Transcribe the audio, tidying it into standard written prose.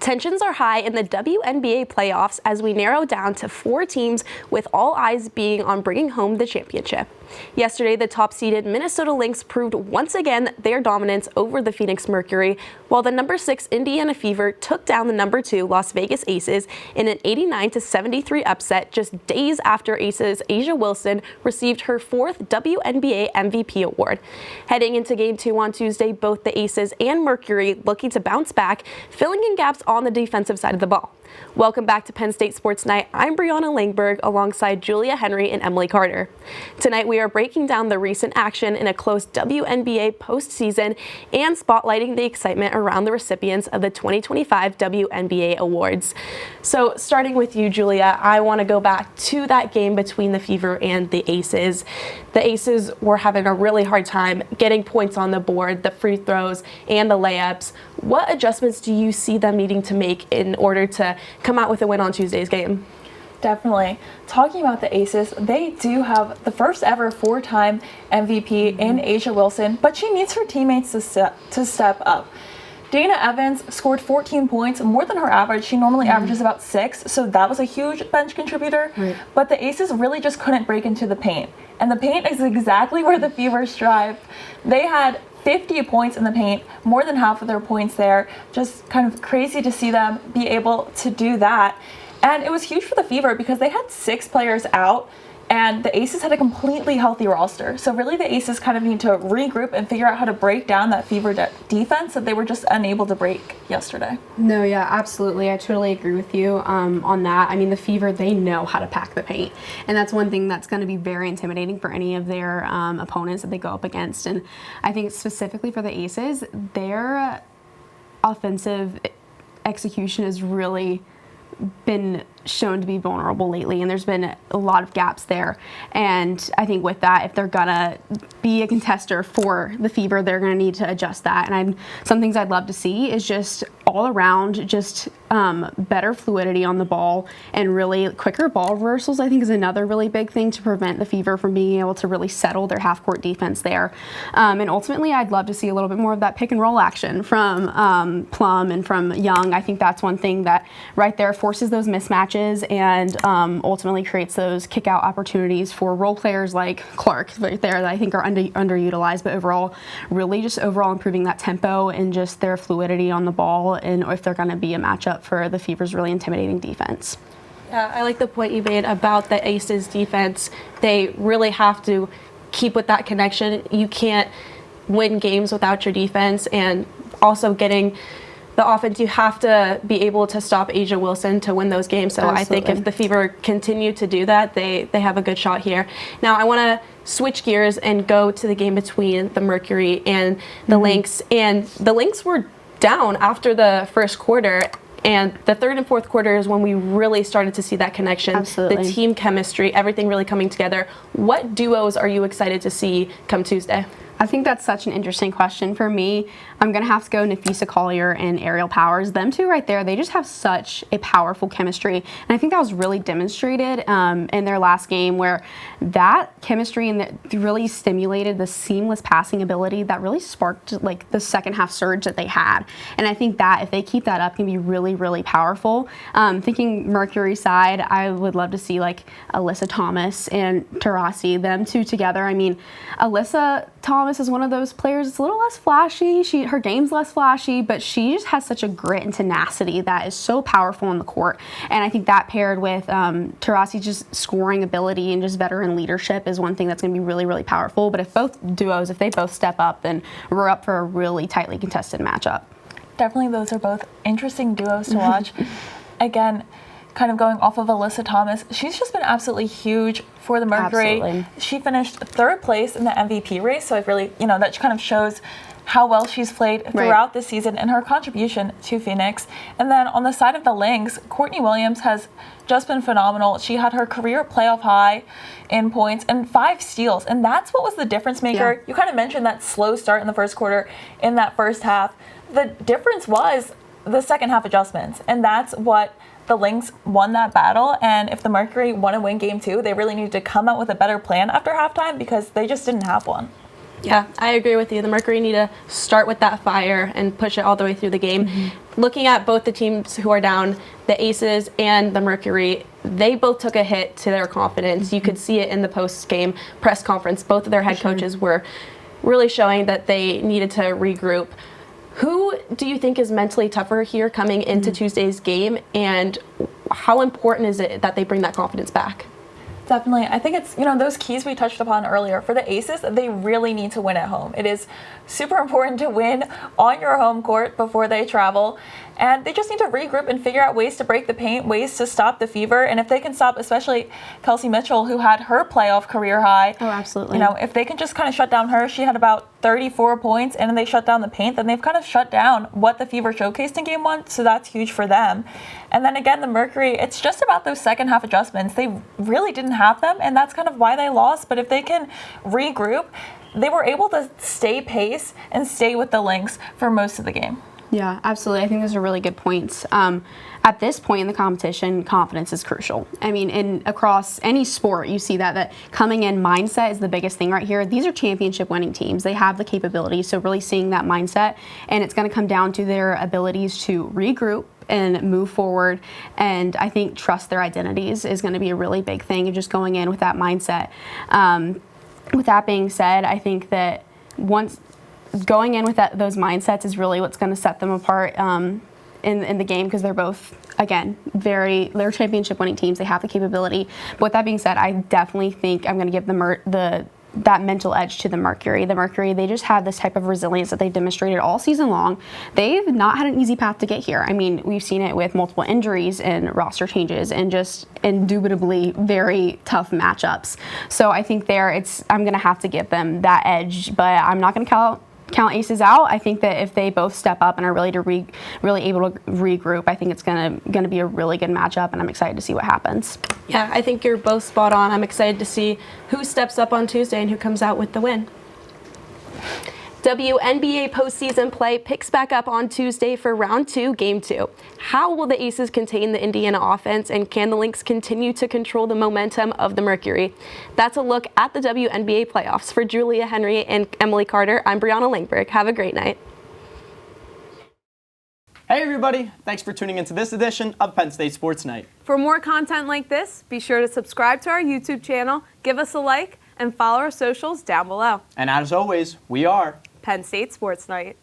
Tensions are high in the WNBA playoffs as we narrow down to 4 teams, with all eyes being on bringing home the championship. Yesterday, the top-seeded Minnesota Lynx proved once again their dominance over the Phoenix Mercury, while the number 6 Indiana Fever took down the number 2 Las Vegas Aces in an 89-73 upset just days after Aces A'ja Wilson received her 4th WNBA MVP award. Heading into Game 2 on Tuesday, both the Aces and Mercury looking to bounce back, filling in gaps on the defensive side of the ball. Welcome back to Penn State Sports Night. I'm Brianna Langberg alongside Julia Henry and Emily Carter. Tonight we are breaking down the recent action in a close WNBA postseason and spotlighting the excitement around the recipients of the 2025 WNBA awards. So starting with you, Julia, I want to go back to that game between the Fever and the Aces. The Aces were having a really hard time getting points on the board, the free throws and the layups. What adjustments do you see them needing to make in order to come out with a win on Tuesday's game? Definitely. Talking about the Aces, they do have the first ever 4-time MVP in A'ja Wilson, but she needs her teammates to step up. Dana Evans scored 14 points, more than her average. She normally averages about 6, so that was a huge bench contributor. Right. But the Aces really just couldn't break into the paint. And the paint is exactly where the Fever strive. They had 50 points in the paint, more than half of their points there. Just kind of crazy to see them be able to do that. And it was huge for the Fever because they had 6 players out and the Aces had a completely healthy roster. So really the Aces kind of need to regroup and figure out how to break down that Fever defense that they were just unable to break yesterday. No, yeah, absolutely. I totally agree with you on that. I mean, the Fever, they know how to pack the paint. And that's one thing that's going to be very intimidating for any of their opponents that they go up against. And I think specifically for the Aces, their offensive execution has really been shown to be vulnerable lately, and there's been a lot of gaps there. And I think with that, if they're gonna be a contester for the Fever, they're gonna need to adjust that. And some things I'd love to see is just all around just better fluidity on the ball and really quicker ball reversals. I think is another really big thing to prevent the Fever from being able to really settle their half-court defense there. And ultimately, I'd love to see a little bit more of that pick and roll action from Plum and from Young. I think that's one thing that right there forces those mismatches and ultimately creates those kick-out opportunities for role players like Clark right there that I think are underutilized, but overall, really just overall improving that tempo and just their fluidity on the ball, and if they're going to be a matchup for the Fever's really intimidating defense. Yeah, I like the point you made about the Aces defense. They really have to keep with that connection. You can't win games without your defense, and also getting the offense, you have to be able to stop A'ja Wilson to win those games. So absolutely. I think if the Fever continue to do that, they have a good shot here. Now I want to switch gears and go to the game between the Mercury and the Lynx. And the Lynx were down after the first quarter. And the third and fourth quarter is when we really started to see that connection, absolutely. The team chemistry, everything really coming together. What duos are you excited to see come Tuesday? I think that's such an interesting question. For me, I'm going to have to go Nafisa Collier and Aerial Powers. Them two right there, they just have such a powerful chemistry. And I think that was really demonstrated in their last game, where that chemistry and really stimulated the seamless passing ability that really sparked like the second half surge that they had. And I think that if they keep that up, can be really, really powerful. Thinking Mercury side, I would love to see like Alyssa Thomas and Taurasi, them two together. I mean, Alyssa Thomas is one of those players that's a little less flashy. Her game's less flashy, but she just has such a grit and tenacity that is so powerful on the court. And I think that paired with Taurasi's just scoring ability and just veteran leadership is one thing that's going to be really, really powerful. But if both duos, if they both step up, then we're up for a really tightly contested matchup. Definitely, those are both interesting duos to watch. Again, kind of going off of Alyssa Thomas, she's just been absolutely huge for the Mercury. Absolutely. She finished 3rd place in the MVP race, so it really, that kind of shows how well she's played throughout the season and her contribution to Phoenix. And then on the side of the Lynx, Courtney Williams has just been phenomenal. She had her career playoff high in points and 5 steals, and that's what was the difference maker. Yeah. You kind of mentioned that slow start in the first quarter in that first half. The difference was the second half adjustments, and that's what the Lynx won that battle. And if the Mercury want to win game 2, they really need to come out with a better plan after halftime because they just didn't have one. Yeah, I agree with you. The Mercury need to start with that fire and push it all the way through the game. Looking at both the teams who are down, the Aces and the Mercury, they both took a hit to their confidence. You could see it in the post-game press conference. Both of their head coaches were really showing that they needed to regroup. Who do you think is mentally tougher here coming into Tuesday's game, and how important is it that they bring that confidence back? Definitely. I think it's, those keys we touched upon earlier. For the Aces, they really need to win at home. It is super important to win on your home court before they travel. And they just need to regroup and figure out ways to break the paint, ways to stop the fever. And if they can stop, especially Kelsey Mitchell, who had her playoff career high. Oh, absolutely. If they can just kind of shut down her, she had about 34 points, and then they shut down the paint, then they've kind of shut down what the Fever showcased in Game 1, so that's huge for them. And then again, the Mercury, it's just about those second half adjustments. They really didn't have them, and that's kind of why they lost. But if they can regroup, they were able to stay pace and stay with the Lynx for most of the game. Yeah, absolutely. I think those are really good points. At this point in the competition, confidence is crucial. I mean, across any sport, you see that coming in mindset is the biggest thing right here. These are championship winning teams. They have the capability, so really seeing that mindset, and it's going to come down to their abilities to regroup and move forward, and I think trust their identities is going to be a really big thing, and just going in with that mindset. With that being said, I think that once going in with those mindsets is really what's going to set them apart in the game, because they're both, again, they're championship winning teams. They have the capability. But with that being said, I definitely think I'm going to give that mental edge to the Mercury. The Mercury, they just have this type of resilience that they've demonstrated all season long. They've not had an easy path to get here. I mean, we've seen it with multiple injuries and roster changes and just indubitably very tough matchups. So I think I'm going to have to give them that edge, but I'm not going to count Aces out. I think that if they both step up and are really able to regroup, I think it's going to be a really good matchup, and I'm excited to see what happens. Yeah, I think you're both spot on. I'm excited to see who steps up on Tuesday and who comes out with the win. WNBA postseason play picks back up on Tuesday for round 2, game 2. How will the Aces contain the Indiana offense, and can the Lynx continue to control the momentum of the Mercury? That's a look at the WNBA playoffs. For Julia Henry and Emily Carter, I'm Brianna Langberg. Have a great night. Hey everybody, thanks for tuning into this edition of Penn State Sports Night. For more content like this, be sure to subscribe to our YouTube channel, give us a like, and follow our socials down below. And as always, we are Penn State Sports Night.